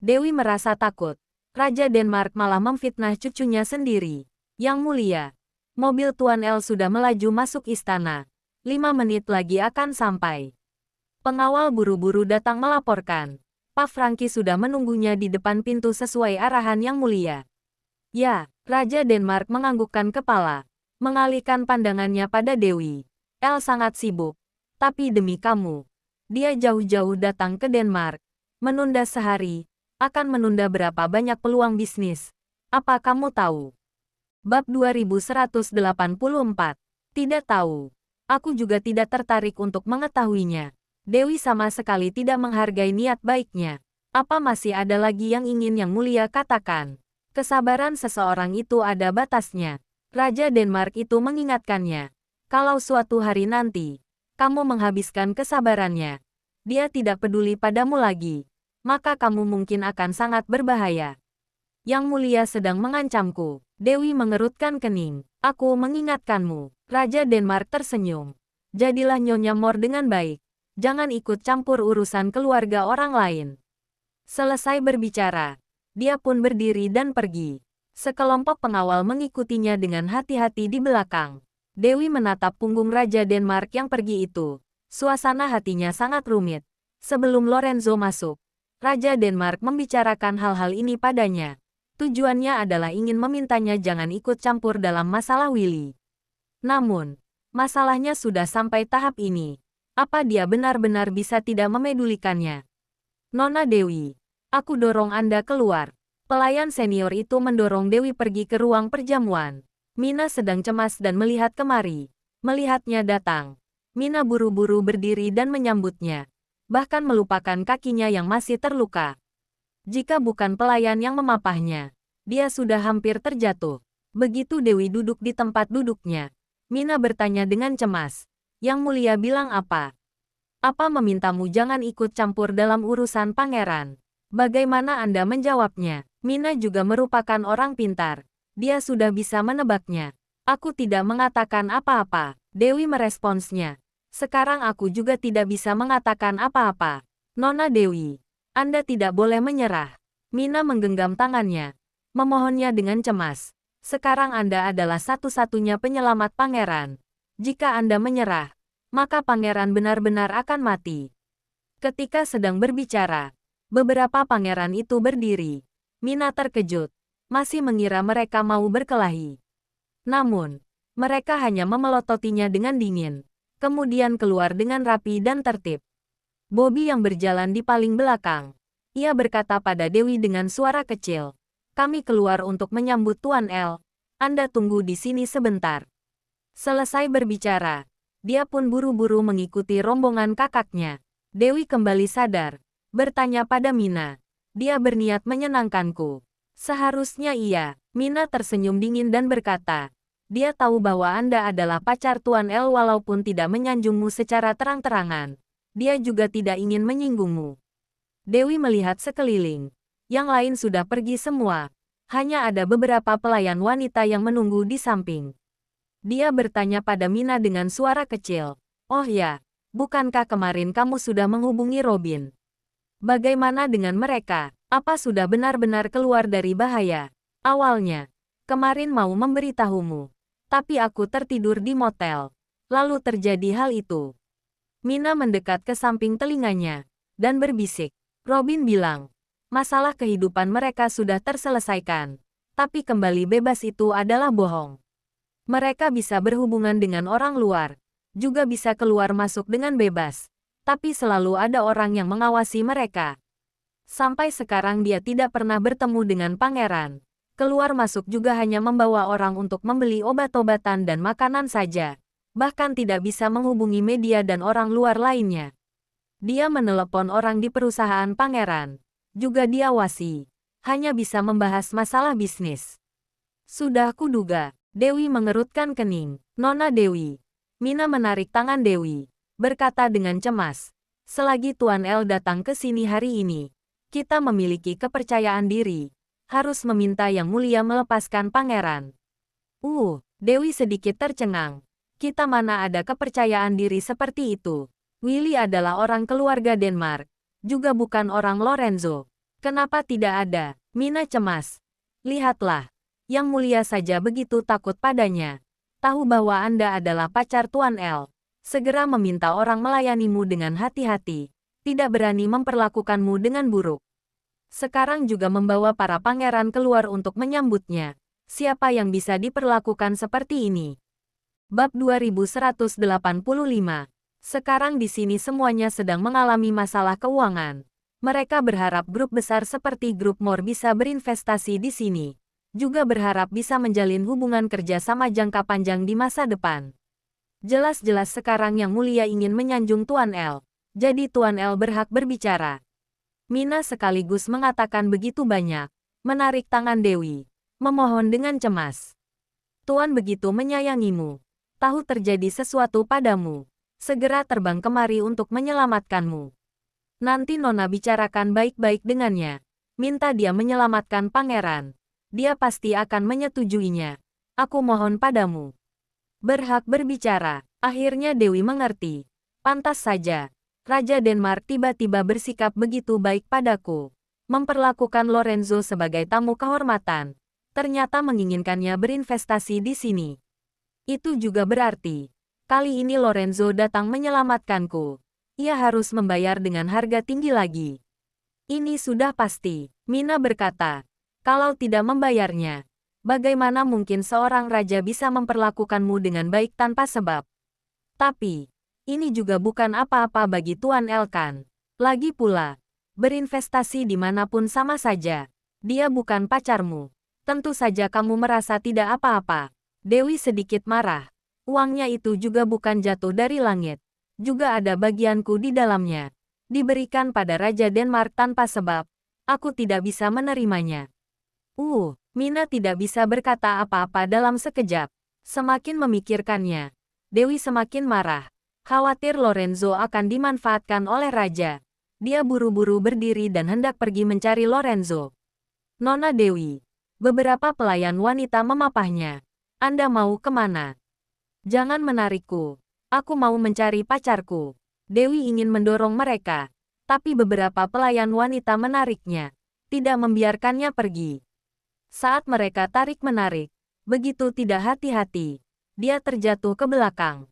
Dewi merasa takut. Raja Denmark malah memfitnah cucunya sendiri. "Yang Mulia, mobil Tuan El sudah melaju masuk istana. 5 menit lagi akan sampai." Pengawal buru-buru datang melaporkan. Pak Franky sudah menunggunya di depan pintu sesuai arahan Yang Mulia. "Ya." Raja Denmark menganggukkan kepala, mengalihkan pandangannya pada Dewi. "El sangat sibuk. Tapi demi kamu, dia jauh-jauh datang ke Denmark. Menunda sehari, akan menunda berapa banyak peluang bisnis. Apa kamu tahu?" Bab 2184. Tidak tahu. Aku juga tidak tertarik untuk mengetahuinya. Dewi sama sekali tidak menghargai niat baiknya. Apa masih ada lagi yang ingin Yang Mulia katakan? Kesabaran seseorang itu ada batasnya. Raja Denmark itu mengingatkannya. Kalau suatu hari nanti, kamu menghabiskan kesabarannya, dia tidak peduli padamu lagi, maka kamu mungkin akan sangat berbahaya. Yang Mulia sedang mengancamku. Dewi mengerutkan kening. "Aku mengingatkanmu." Raja Denmark tersenyum. "Jadilah Nyonya Mor dengan baik. Jangan ikut campur urusan keluarga orang lain." Selesai berbicara, dia pun berdiri dan pergi. Sekelompok pengawal mengikutinya dengan hati-hati di belakang. Dewi menatap punggung Raja Denmark yang pergi itu. Suasana hatinya sangat rumit. Sebelum Lorenzo masuk, Raja Denmark membicarakan hal-hal ini padanya. Tujuannya adalah ingin memintanya jangan ikut campur dalam masalah Willy. Namun, masalahnya sudah sampai tahap ini. Apa dia benar-benar bisa tidak memedulikannya? "Nona Dewi, aku dorong Anda keluar." Pelayan senior itu mendorong Dewi pergi ke ruang perjamuan. Mina sedang cemas dan melihat kemari. Melihatnya datang, Mina buru-buru berdiri dan menyambutnya. Bahkan melupakan kakinya yang masih terluka. Jika bukan pelayan yang memapahnya, dia sudah hampir terjatuh. Begitu Dewi duduk di tempat duduknya, Mina bertanya dengan cemas. Yang Mulia bilang apa? Apa memintamu jangan ikut campur dalam urusan pangeran? Bagaimana Anda menjawabnya? Mina juga merupakan orang pintar. Dia sudah bisa menebaknya. Aku tidak mengatakan apa-apa. Dewi meresponsnya. Sekarang aku juga tidak bisa mengatakan apa-apa. Nona Dewi, Anda tidak boleh menyerah. Mina menggenggam tangannya. Memohonnya dengan cemas. Sekarang Anda adalah satu-satunya penyelamat pangeran. Jika Anda menyerah, maka pangeran benar-benar akan mati. Ketika sedang berbicara, beberapa pangeran itu berdiri. Mina terkejut, masih mengira mereka mau berkelahi. Namun, mereka hanya memelototinya dengan dingin, kemudian keluar dengan rapi dan tertib. Bobby yang berjalan di paling belakang. Ia berkata pada Dewi dengan suara kecil, "Kami keluar untuk menyambut Tuan El. Anda tunggu di sini sebentar." Selesai berbicara, dia pun buru-buru mengikuti rombongan kakaknya. Dewi kembali sadar, bertanya pada Mina. Dia berniat menyenangkanku. Seharusnya iya. Mina tersenyum dingin dan berkata, dia tahu bahwa Anda adalah pacar Tuan El walaupun tidak menyanjungmu secara terang-terangan. Dia juga tidak ingin menyinggungmu. Dewi melihat sekeliling. Yang lain sudah pergi semua. Hanya ada beberapa pelayan wanita yang menunggu di samping. Dia bertanya pada Mina dengan suara kecil. Oh ya, bukankah kemarin kamu sudah menghubungi Robin? Bagaimana dengan mereka? Apa sudah benar-benar keluar dari bahaya? Awalnya, kemarin mau memberitahumu. Tapi aku tertidur di motel. Lalu terjadi hal itu. Mina mendekat ke samping telinganya dan berbisik. Robin bilang, masalah kehidupan mereka sudah terselesaikan. Tapi kembali bebas itu adalah bohong. Mereka bisa berhubungan dengan orang luar. Juga bisa keluar masuk dengan bebas. Tapi selalu ada orang yang mengawasi mereka. Sampai sekarang dia tidak pernah bertemu dengan pangeran. Keluar masuk juga hanya membawa orang untuk membeli obat-obatan dan makanan saja. Bahkan tidak bisa menghubungi media dan orang luar lainnya. Dia menelepon orang di perusahaan pangeran. Juga diawasi. Hanya bisa membahas masalah bisnis. Sudah kuduga. Dewi mengerutkan kening. Nona Dewi. Mina menarik tangan Dewi. Berkata dengan cemas, selagi Tuan El datang ke sini hari ini, kita memiliki kepercayaan diri, harus meminta Yang Mulia melepaskan pangeran. Dewi sedikit tercengang. Kita mana ada kepercayaan diri seperti itu. Willy adalah orang keluarga Denmark, juga bukan orang Lorenzo. Kenapa tidak ada? Mina cemas. Lihatlah, Yang Mulia saja begitu takut padanya. Tahu bahwa Anda adalah pacar Tuan El. Segera meminta orang melayanimu dengan hati-hati, tidak berani memperlakukanmu dengan buruk. Sekarang juga membawa para pangeran keluar untuk menyambutnya. Siapa yang bisa diperlakukan seperti ini? Bab 2185. Sekarang di sini semuanya sedang mengalami masalah keuangan. Mereka berharap grup besar seperti grup Moore bisa berinvestasi di sini. Juga berharap bisa menjalin hubungan kerja sama jangka panjang di masa depan. Jelas-jelas sekarang Yang Mulia ingin menyanjung Tuan El. Jadi Tuan El berhak berbicara. Mina sekaligus mengatakan begitu banyak. Menarik tangan Dewi. Memohon dengan cemas. Tuan begitu menyayangimu. Tahu terjadi sesuatu padamu. Segera terbang kemari untuk menyelamatkanmu. Nanti Nona bicarakan baik-baik dengannya. Minta dia menyelamatkan pangeran. Dia pasti akan menyetujuinya. Aku mohon padamu. Berhak berbicara. Akhirnya Dewi mengerti. Pantas saja. Raja Denmark tiba-tiba bersikap begitu baik padaku. Memperlakukan Lorenzo sebagai tamu kehormatan. Ternyata menginginkannya berinvestasi di sini. Itu juga berarti, kali ini Lorenzo datang menyelamatkanku. Ia harus membayar dengan harga tinggi lagi. Ini sudah pasti, Mina berkata. Kalau tidak membayarnya, bagaimana mungkin seorang raja bisa memperlakukanmu dengan baik tanpa sebab? Tapi, ini juga bukan apa-apa bagi Tuan El kan. Lagi pula, berinvestasi dimanapun sama saja. Dia bukan pacarmu. Tentu saja kamu merasa tidak apa-apa. Dewi sedikit marah. Uangnya itu juga bukan jatuh dari langit. Juga ada bagianku di dalamnya. Diberikan pada Raja Denmark tanpa sebab. Aku tidak bisa menerimanya. Mina tidak bisa berkata apa-apa dalam sekejap. Semakin memikirkannya, Dewi semakin marah. Khawatir Lorenzo akan dimanfaatkan oleh Raja. Dia buru-buru berdiri dan hendak pergi mencari Lorenzo. Nona Dewi, beberapa pelayan wanita memapahnya. Anda mau kemana? Jangan menarikku. Aku mau mencari pacarku. Dewi ingin mendorong mereka, tapi beberapa pelayan wanita menariknya, tidak membiarkannya pergi. Saat mereka tarik-menarik, begitu tidak hati-hati, dia terjatuh ke belakang.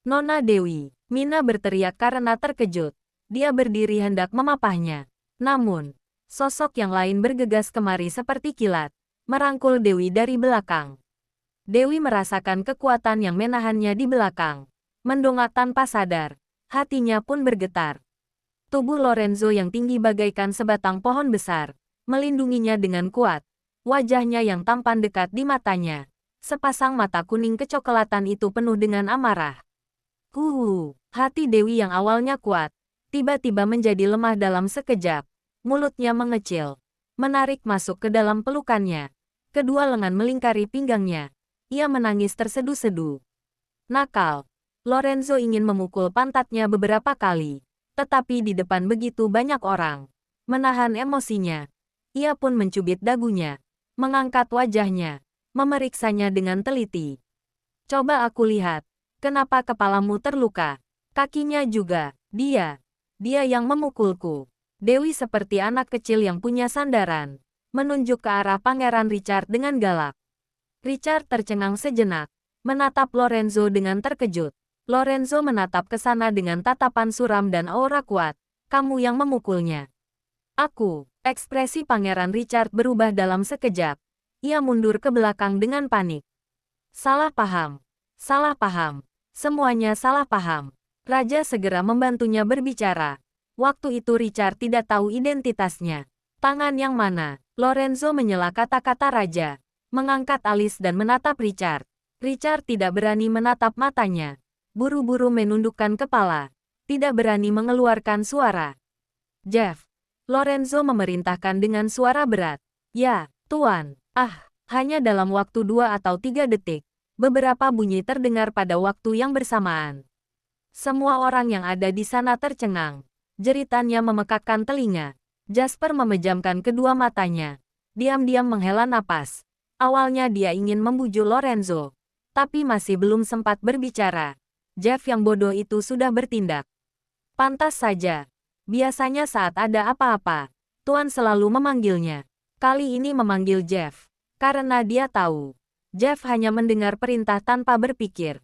Nona Dewi, Mina berteriak karena terkejut. Dia berdiri hendak memapahnya. Namun, sosok yang lain bergegas kemari seperti kilat, merangkul Dewi dari belakang. Dewi merasakan kekuatan yang menahannya di belakang. Mendongak tanpa sadar, hatinya pun bergetar. Tubuh Lorenzo yang tinggi bagaikan sebatang pohon besar, melindunginya dengan kuat. Wajahnya yang tampan dekat di matanya. Sepasang mata kuning kecoklatan itu penuh dengan amarah. Hati Dewi yang awalnya kuat, tiba-tiba menjadi lemah dalam sekejap. Mulutnya mengecil, menarik masuk ke dalam pelukannya. Kedua lengan melingkari pinggangnya. Ia menangis tersedu-sedu. Nakal. Lorenzo ingin memukul pantatnya beberapa kali, tetapi di depan begitu banyak orang. Menahan emosinya, ia pun mencubit dagunya, mengangkat wajahnya, memeriksanya dengan teliti. Coba aku lihat. Kenapa kepalamu terluka? Kakinya juga. Dia yang memukulku. Dewi seperti anak kecil yang punya sandaran, menunjuk ke arah Pangeran Richard dengan galak. Richard tercengang sejenak, menatap Lorenzo dengan terkejut. Lorenzo menatap ke sana dengan tatapan suram dan aura kuat. Kamu yang memukulnya. Aku. Ekspresi Pangeran Richard berubah dalam sekejap. Ia mundur ke belakang dengan panik. Salah paham. Salah paham. Semuanya salah paham. Raja segera membantunya berbicara. Waktu itu Richard tidak tahu identitasnya. Tangan yang mana? Lorenzo menyela kata-kata Raja. Mengangkat alis dan menatap Richard. Richard tidak berani menatap matanya. Buru-buru menundukkan kepala. Tidak berani mengeluarkan suara. Jeff. Lorenzo memerintahkan dengan suara berat. Ya, Tuan. Hanya dalam waktu 2 atau 3 detik. Beberapa bunyi terdengar pada waktu yang bersamaan. Semua orang yang ada di sana tercengang. Jeritannya memekakkan telinga. Jasper memejamkan kedua matanya. Diam-diam menghela napas. Awalnya dia ingin membujuk Lorenzo, tapi masih belum sempat berbicara. Jeff yang bodoh itu sudah bertindak. Pantas saja. Biasanya saat ada apa-apa, Tuan selalu memanggilnya. Kali ini memanggil Jeff, karena dia tahu Jeff hanya mendengar perintah tanpa berpikir.